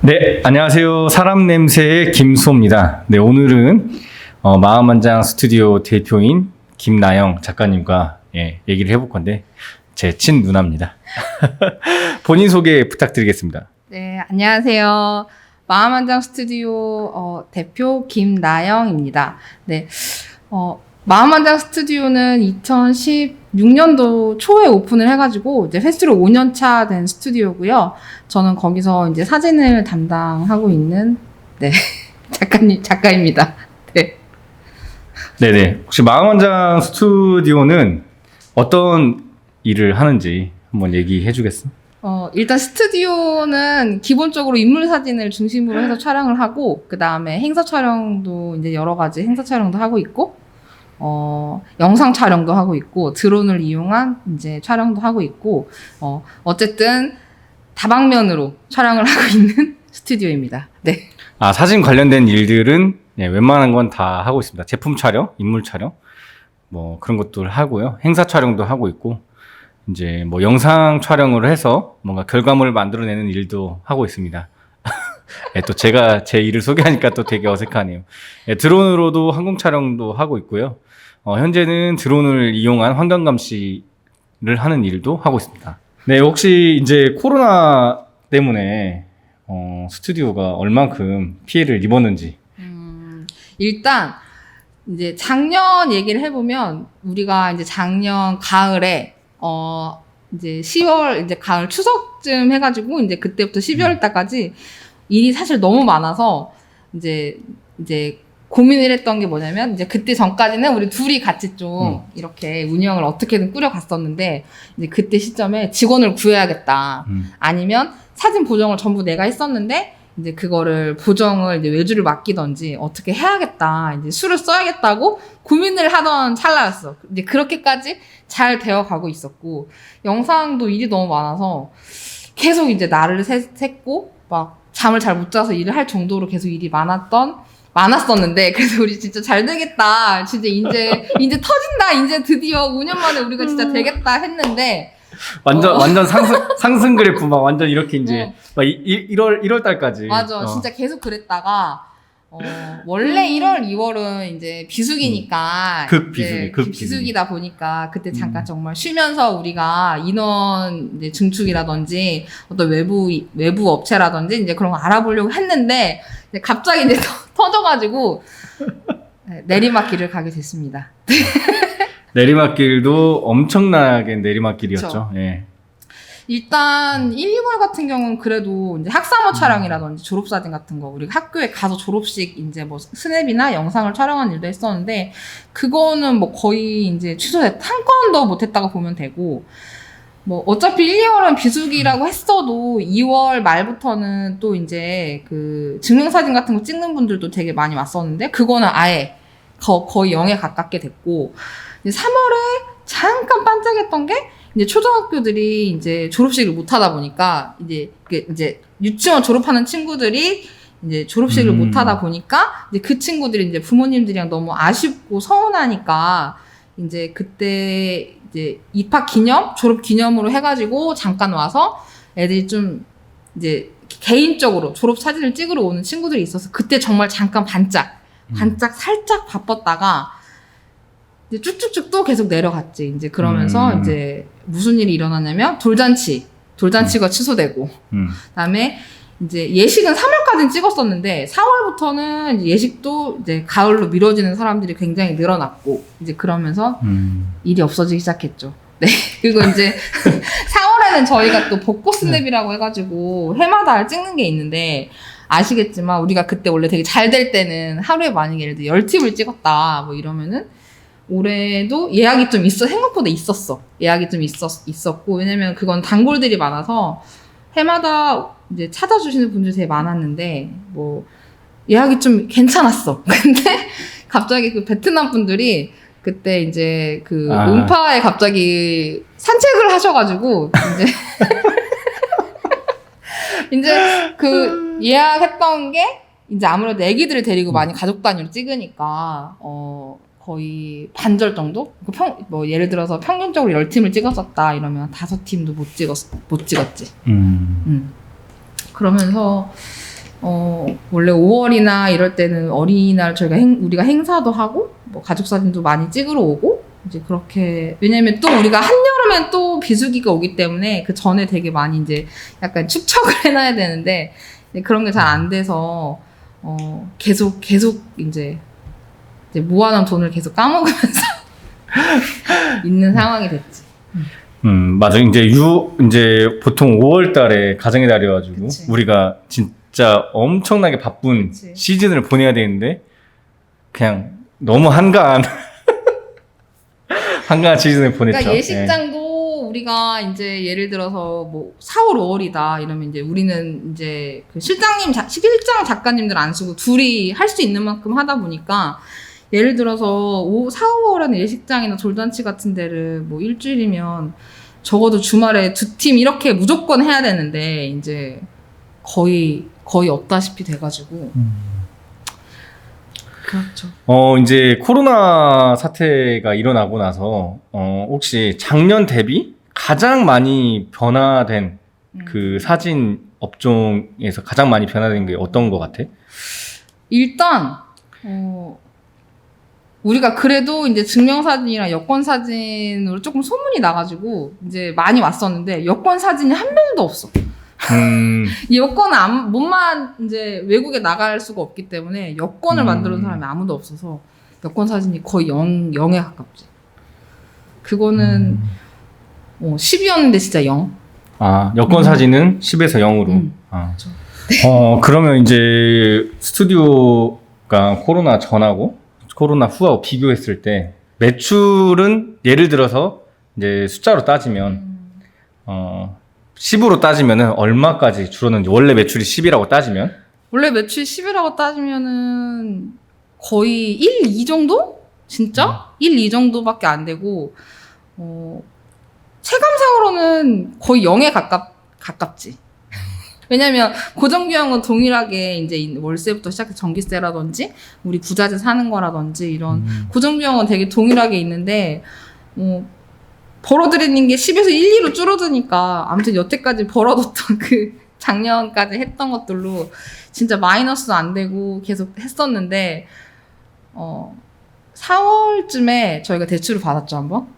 네, 안녕하세요. 사람 냄새의 김수호입니다. 네, 오늘은 마음만장 스튜디오 대표인 김나영 작가님과 얘기를 해볼 건데 제 친누나입니다. 본인 소개 부탁드리겠습니다. 네, 안녕하세요. 마음만장 스튜디오 대표 김나영입니다. 네, 마음만장 스튜디오는 2016년도 초에 오픈을 해가지고 이제 횟수로 5년 차 된 스튜디오고요. 저는 거기서 이제 사진을 담당하고 있는 작가입니다. 네. 네네. 혹시 마음만장 스튜디오는 어떤 일을 하는지 한번 얘기해 주겠어? 일단 스튜디오는 기본적으로 인물 사진을 중심으로 해서 촬영을 하고, 그 다음에 행사 촬영도 이제 여러 가지 행사 촬영도 하고 있고, 영상 촬영도 하고 있고, 드론을 이용한 이제 촬영도 하고 있고, 어쨌든 다방면으로 촬영을 하고 있는 스튜디오입니다. 네. 아, 사진 관련된 일들은 웬만한 건 다 하고 있습니다. 제품 촬영, 인물 촬영, 뭐 그런 것들 하고요. 행사 촬영도 하고 있고, 이제 뭐 영상 촬영을 해서 뭔가 결과물을 만들어내는 일도 하고 있습니다. 또 제가 제 일을 소개하니까 또 되게 어색하네요. 드론으로도 항공 촬영도 하고 있고요. 현재는 드론을 이용한 환경 감시를 하는 일도 하고 있습니다. 네, 혹시 이제 코로나 때문에 스튜디오가 얼만큼 피해를 입었는지. 일단 이제 작년 얘기를 해보면, 우리가 이제 작년 가을에 이제 10월, 이제 가을 추석쯤 해가지고, 이제 그때부터 12월 달까지 일이 사실 너무 많아서, 이제 고민을 했던 게 뭐냐면, 이제 그때 전까지는 우리 둘이 같이 좀 이렇게 운영을 어떻게든 꾸려갔었는데, 이제 그때 시점에 직원을 구해야겠다. 아니면 사진 보정을 전부 내가 했었는데, 이제 그거를 보정을 이제 외주를 맡기던지 어떻게 해야겠다. 이제 수를 써야겠다고 고민을 하던 찰나였어. 이제 그렇게까지 잘 되어 가고 있었고, 영상도 일이 너무 많아서 계속 이제 날을 샜고, 막 잠을 잘 못 자서 일을 할 정도로 계속 일이 많았었는데, 그래서 우리 진짜 잘 되겠다. 진짜 이제 터진다. 이제 드디어 5년 만에 우리가 진짜 되겠다 했는데, 완전 상승 그래프 막 완전 이렇게 이제 막 1월 달까지. 맞아. 진짜 계속 그랬다가, 원래 1월, 2월은 이제 비수기니까. 비수기다 보니까 그때 잠깐 정말 쉬면서 우리가 인원 이제 증축이라든지 어떤 외부 업체라든지 이제 그런 거 알아보려고 했는데, 이제 갑자기 이제 터져가지고, 내리막길을 가게 됐습니다. 내리막길도 엄청나게 내리막길이었죠. 예. 일단 1, 2월 같은 경우는 그래도 이제 학사모 촬영이라든지 졸업사진 같은 거, 우리가 학교에 가서 졸업식 이제 뭐 스냅이나 영상을 촬영한 일도 했었는데, 그거는 뭐 거의 이제 한 건도 못 했다고 보면 되고, 뭐 어차피 1, 2월은 비수기라고 했어도 2월 말부터는 또 이제 그 증명사진 같은 거 찍는 분들도 되게 많이 왔었는데, 그거는 아예 거의 0에 가깝게 됐고, 이제 3월에 잠깐 반짝했던 게, 이제 초등학교들이 이제 졸업식을 못 하다 보니까, 이제 유치원 졸업하는 친구들이 이제 졸업식을 못 하다 보니까, 이제 그 친구들이 이제 부모님들이랑 너무 아쉽고 서운하니까, 이제 그때 이제 입학 기념, 졸업 기념으로 해가지고 잠깐 와서 애들이 좀 이제 개인적으로 졸업 사진을 찍으러 오는 친구들이 있어서, 그때 정말 잠깐 반짝 살짝 바빴다가, 이제 쭉쭉쭉 또 계속 내려갔지. 이제 그러면서 이제 무슨 일이 일어나냐면, 돌잔치가 취소되고, 그다음에 이제 예식은 3월까지는 찍었었는데 4월부터는 예식도 이제 가을로 미뤄지는 사람들이 굉장히 늘어났고, 이제 그러면서 일이 없어지기 시작했죠. 네. 그리고 이제 4월에는 저희가 또 벚꽃 스냅이라고 해가지고 해마다 찍는 게 있는데, 아시겠지만 우리가 그때 원래 되게 잘 될 때는 하루에 만약에 예를 들어 10팁을 찍었다 뭐 이러면은, 올해도 예약이 좀 생각보다 있었어. 예약이 좀 있었고, 왜냐면 그건 단골들이 많아서 해마다 이제 찾아주시는 분들이 되게 많았는데, 뭐, 예약이 좀 괜찮았어. 근데 갑자기 그 베트남 분들이 그때 이제 그 음파에 갑자기 산책을 하셔가지고, 이제 그 예약했던 게 이제 아무래도 애기들을 데리고 많이 가족 단위로 찍으니까, 거의 반절 정도? 뭐 예를 들어서 평균적으로 10팀을 찍었었다 이러면 5팀도 못 찍었지. 그러면서 원래 5월이나 이럴 때는 어린이날 저희가 우리가 행사도 하고, 뭐 가족 사진도 많이 찍으러 오고, 이제 그렇게, 왜냐면 또 우리가 한여름엔 또 비수기가 오기 때문에 그 전에 되게 많이 이제 약간 축적을 해놔야 되는데, 그런 게 잘 안 돼서, 계속 이제 모아놓은 돈을 계속 까먹으면서 있는 상황이 됐지. 맞아. 이제 보통 5월 달에 가정의 달이어가지고, 그치. 우리가 진짜 엄청나게 바쁜 그치. 시즌을 보내야 되는데, 그냥 너무 한가한 시즌을 보냈죠. 그러니까 예식장도 우리가 이제 예를 들어서 뭐 4월, 5월이다 이러면 이제 우리는 이제 그 실장 작가님들 안 쓰고 둘이 할 수 있는 만큼 하다 보니까 예를 들어서 4, 5월에는 예식장이나 돌잔치 같은 데를 뭐 일주일이면 적어도 주말에 2팀 이렇게 무조건 해야 되는데 이제 거의 없다시피 돼가지고 그렇죠. 이제 코로나 사태가 일어나고 나서, 혹시 작년 대비 가장 많이 변화된 그 사진 업종에서 가장 많이 변화된 게 어떤 것 같아? 일단 우리가 그래도 이제 증명사진이랑 여권사진으로 조금 소문이 나가지고 이제 많이 왔었는데 여권 사진이 한 명도 없어. 이 여권은 몸만 이제 외국에 나갈 수가 없기 때문에 여권을 만들어 온 사람이 아무도 없어서 여권 사진이 거의 0에 가깝지. 그거는 10이었는데 진짜 0. 아, 여권 사진은 10에서 0으로. 아. 그러면 이제 스튜디오가 코로나 전하고 코로나 후하고 비교했을 때 매출은 예를 들어서 이제 숫자로 따지면 10으로 따지면은 얼마까지 줄었는지, 원래 매출이 10이라고 따지면? 원래 매출 10이라고 따지면은 거의 1, 2 정도? 진짜? 1, 2 정도밖에 안 되고 체감상으로는 거의 0에 가깝지. 왜냐면 고정비용은 동일하게 이제 월세부터 시작해서 전기세라든지 우리 부자재 사는 거라든지 이런 고정비용은 되게 동일하게 있는데 벌어들이는 게 10에서 1, 2로 줄어드니까 아무튼 여태까지 벌어뒀던 그 작년까지 했던 것들로 진짜 마이너스 안 되고 계속 했었는데 4월쯤에 저희가 대출을 받았죠 한번.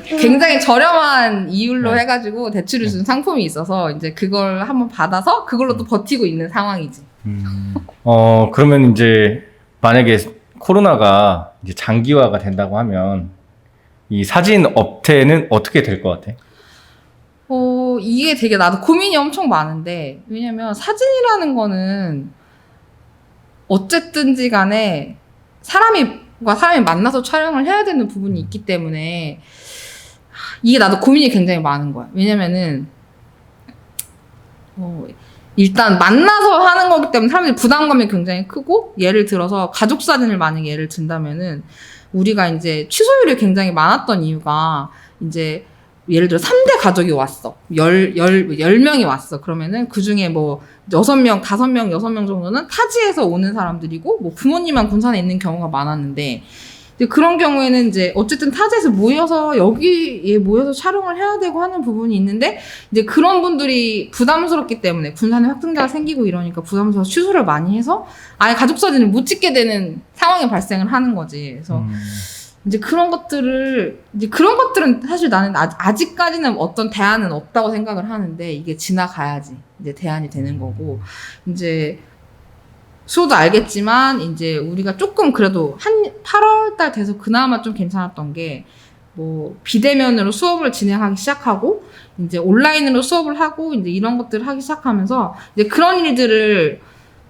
굉장히 저렴한 이율로 해가지고 대출을 준 상품이 있어서 이제 그걸 한번 받아서 그걸로 또 버티고 있는 상황이지. 그러면 이제 만약에 코로나가 이제 장기화가 된다고 하면 이 사진 업체는 어떻게 될 것 같아? 이게 되게 나도 고민이 엄청 많은데 왜냐면 사진이라는 거는 어쨌든지 간에 사람이 만나서 촬영을 해야 되는 부분이 있기 때문에 이게 나도 고민이 굉장히 많은 거야. 왜냐면은 일단 만나서 하는 거기 때문에 사람들이 부담감이 굉장히 크고 예를 들어서 가족 사진을 만약에 예를 든다면은 우리가 이제 취소율이 굉장히 많았던 이유가 이제 예를 들어 3대 가족이 왔어. 10명이 왔어. 그러면은 그 중에 뭐 6명, 5명, 6명 정도는 타지에서 오는 사람들이고 뭐 부모님만 군산에 있는 경우가 많았는데 그런 경우에는 이제 어쨌든 타지에서 여기에 모여서 촬영을 해야 되고 하는 부분이 있는데 이제 그런 분들이 부담스럽기 때문에 군산에 확진자가 생기고 이러니까 부담스러워서 취소를 많이 해서 아예 가족 사진을 못 찍게 되는 상황이 발생을 하는 거지. 그래서 이제 그런 것들은 사실 나는 아직까지는 어떤 대안은 없다고 생각을 하는데 이게 지나가야지 이제 대안이 되는 거고 이제 수호도 알겠지만 이제 우리가 조금 그래도 한 8월 달 돼서 그나마 좀 괜찮았던 게 뭐 비대면으로 수업을 진행하기 시작하고 이제 온라인으로 수업을 하고 이제 이런 것들을 하기 시작하면서 이제 그런 일들을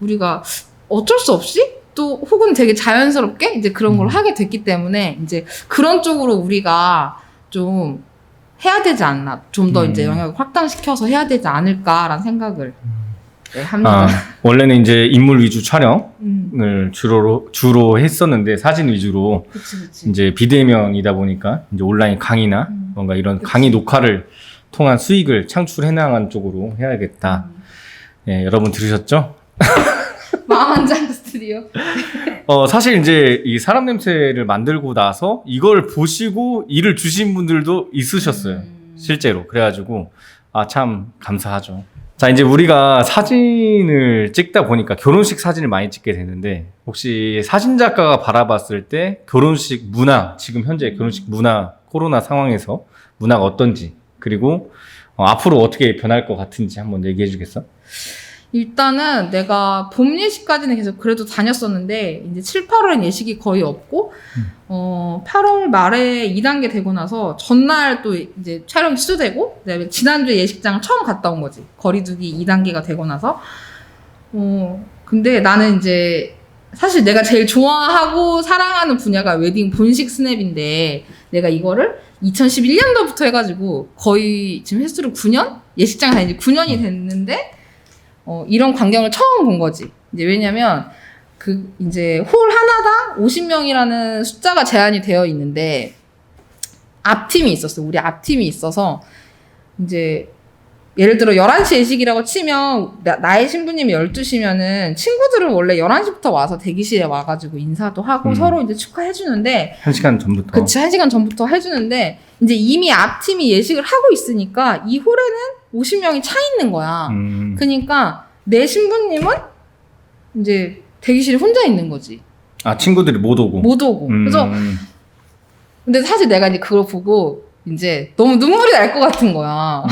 우리가 어쩔 수 없이 또 혹은 되게 자연스럽게 이제 그런 걸 하게 됐기 때문에 이제 그런 쪽으로 우리가 좀 해야 되지 않나. 좀 더 이제 영역을 확장시켜서 해야 되지 않을까라는 생각을 합니다. 원래는 이제 인물 위주 촬영을 주로 했었는데 사진 위주로 그치. 이제 비대면이다 보니까 이제 온라인 강의나 뭔가 이런 강의 녹화를 통한 수익을 창출해 나가는 쪽으로 해야겠다. 예, 여러분 들으셨죠? 마음한장 스튜디오. 사실 이제 이 사람 냄새를 만들고 나서 이걸 보시고 일을 주신 분들도 있으셨어요. 실제로. 그래가지고 참 감사하죠. 자, 이제 우리가 사진을 찍다 보니까 결혼식 사진을 많이 찍게 되는데, 혹시 사진작가가 바라봤을 때 결혼식 문화, 지금 현재 결혼식 문화, 코로나 상황에서 문화가 어떤지, 그리고 앞으로 어떻게 변할 것 같은지 한번 얘기해 주겠어? 일단은 내가 봄 예식까지는 계속 그래도 다녔었는데 이제 7, 8월엔 예식이 거의 없고 8월 말에 2단계 되고 나서 전날 또 이제 촬영 취소되고 그다음에 지난주에 예식장을 처음 갔다 온 거지. 거리두기 2단계가 되고 나서 근데 나는 이제 사실 내가 제일 좋아하고 사랑하는 분야가 웨딩 본식 스냅인데 내가 이거를 2011년도부터 해가지고 거의 지금 횟수로 9년? 예식장 다닌 지 9년이 됐는데 이런 광경을 처음 본 거지. 이제 왜냐면 이제 홀 하나당 50명이라는 숫자가 제한이 되어 있는데 앞팀이 있었어. 우리 앞팀이 있어서 이제 예를 들어 11시 예식이라고 치면 나의 신부님이 12시면은 친구들은 원래 11시부터 와서 대기실에 와가지고 인사도 하고 서로 이제 축하해주는데 1시간 전부터. 그치, 1시간 전부터 해주는데 이제 이미 앞팀이 예식을 하고 있으니까 이 홀에는 50명이 차 있는 거야. 그러니까 내 신부님은 이제 대기실에 혼자 있는 거지. 친구들이 못 오고. 못 오고. 그래서 근데 사실 내가 이제 그걸 보고 이제 너무 눈물이 날 것 같은 거야.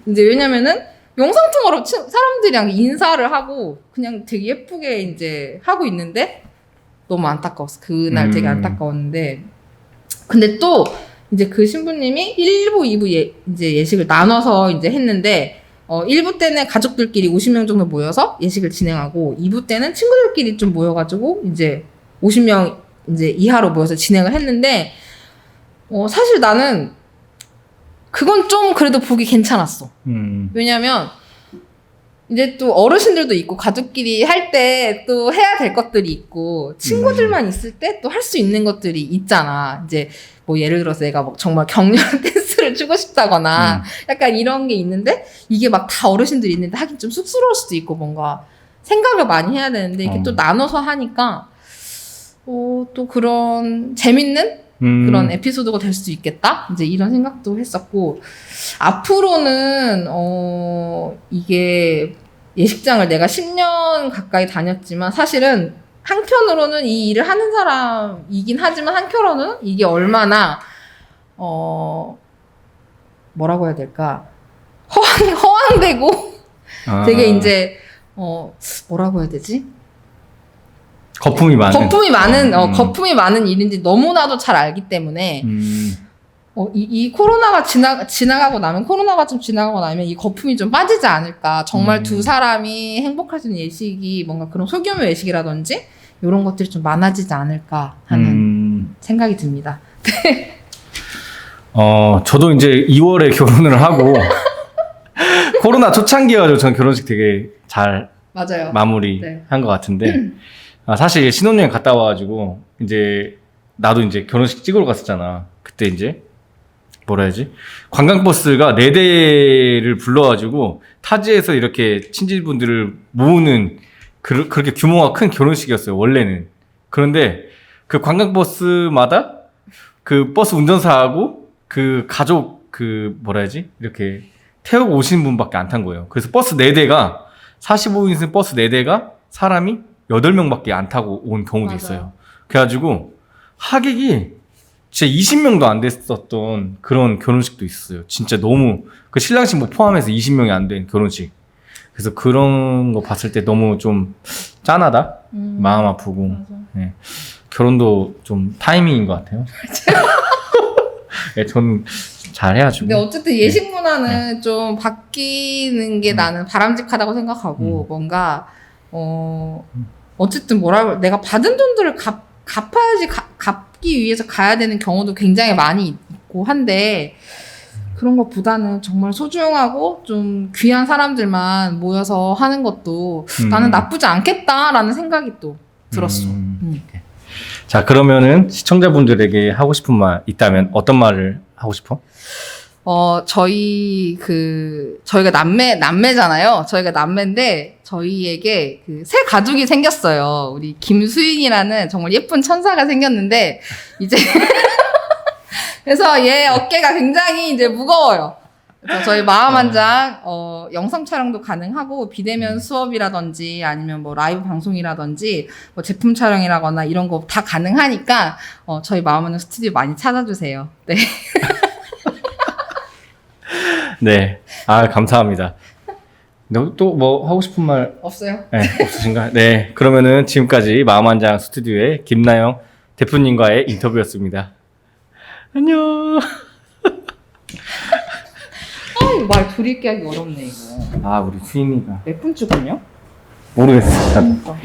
이제 왜냐면은 영상통화로 사람들이랑 인사를 하고 그냥 되게 예쁘게 이제 하고 있는데 너무 안타까웠어. 그날 되게 안타까웠는데 근데 또 이제 그 신부님이 1부, 2부 이제 예식을 나눠서 이제 했는데 1부 때는 가족들끼리 50명 정도 모여서 예식을 진행하고 2부 때는 친구들끼리 좀 모여가지고 이제 50명 이제 이하로 모여서 진행을 했는데 사실 나는 그건 좀 그래도 보기 괜찮았어. 왜냐면 이제 또 어르신들도 있고 가족끼리 할 때 또 해야 될 것들이 있고 친구들만 있을 때 또 할 수 있는 것들이 있잖아. 이제 뭐 예를 들어서 내가 막 정말 격렬한 댄스를 추고 싶다거나 약간 이런 게 있는데 이게 막 다 어르신들이 있는데 하긴 좀 쑥스러울 수도 있고 뭔가 생각을 많이 해야 되는데 이게 또 나눠서 하니까 또 그런 재밌는 그런 에피소드가 될 수도 있겠다. 이제 이런 생각도 했었고 앞으로는 이게 예식장을 내가 10년 가까이 다녔지만 사실은 한편으로는 이 일을 하는 사람이긴 하지만 한편으로는 이게 얼마나 뭐라고 해야 될까 허황되고 되게 이제 뭐라고 해야 되지? 거품이 많은 일인지 너무나도 잘 알기 때문에 이 코로나가 지나가고 나면 코로나가 좀 지나가고 나면 이 거품이 좀 빠지지 않을까. 정말 두 사람이 행복할 수 있는 예식이 뭔가 그런 소규모 예식이라든지 이런 것들이 좀 많아지지 않을까 하는 생각이 듭니다. 저도 이제 2월에 결혼을 하고 코로나 초창기여가지고 저는 결혼식 되게 잘 맞아요. 마무리한 것 같은데 사실 신혼여행 갔다 와가지고 이제 나도 이제 결혼식 찍으러 갔었잖아. 그때 이제 뭐라 해야지? 관광버스가 4대를 불러가지고 타지에서 이렇게 친지분들을 모으는 그렇게 규모가 큰 결혼식이었어요, 원래는. 그런데 그 관광버스마다 그 버스 운전사하고 그 가족 뭐라 해야지? 이렇게 태우고 오시는 분밖에 안 탄 거예요. 그래서 버스 4대가 45인승 버스 4대가 사람이 8명밖에 안 타고 온 경우도 맞아요. 있어요. 그래가지고 하객이 진짜 20명도 안 됐었던 그런 결혼식도 있었어요. 진짜 너무 그 신랑식 뭐 포함해서 20명이 안 된 결혼식. 그래서 그런 거 봤을 때 너무 좀 짠하다. 마음 아프고. 네. 결혼도 좀 타이밍인 것 같아요. 네, 저는 잘 해야죠. 근데 어쨌든 예식 문화는 좀 바뀌는 게 나는 바람직하다고 생각하고 뭔가 어쨌든 내가 받은 돈들을 갚아야지 갚기 위해서 가야 되는 경우도 굉장히 많이 있고 한데 그런 것보다는 정말 소중하고 좀 귀한 사람들만 모여서 하는 것도 나는 나쁘지 않겠다라는 생각이 또 들었어. 자, 그러면은 시청자분들에게 하고 싶은 말 있다면 어떤 말을 하고 싶어? 저희가 남매잖아요. 저희가 남매인데, 저희에게 새 가족이 생겼어요. 우리 김수인이라는 정말 예쁜 천사가 생겼는데, 이제, 그래서 얘 어깨가 굉장히 이제 무거워요. 그래서 저희 마음한장 영상 촬영도 가능하고 비대면 수업이라든지 아니면 뭐 라이브 방송이라든지 뭐 제품 촬영이라거나 이런 거 다 가능하니까 저희 마음한장 스튜디오 많이 찾아주세요. 네. 네. 아, 감사합니다. 또 뭐 하고 싶은 말 없어요? 네, 없으신가요? 네. 그러면은 지금까지 마음한장 스튜디오의 김나영 대표님과의 인터뷰였습니다. 안녕. 이거 말 둘이 하기 어렵네 이거. 아, 우리 수인이가 몇 분 찍었냐? 모르겠어. 그러니까.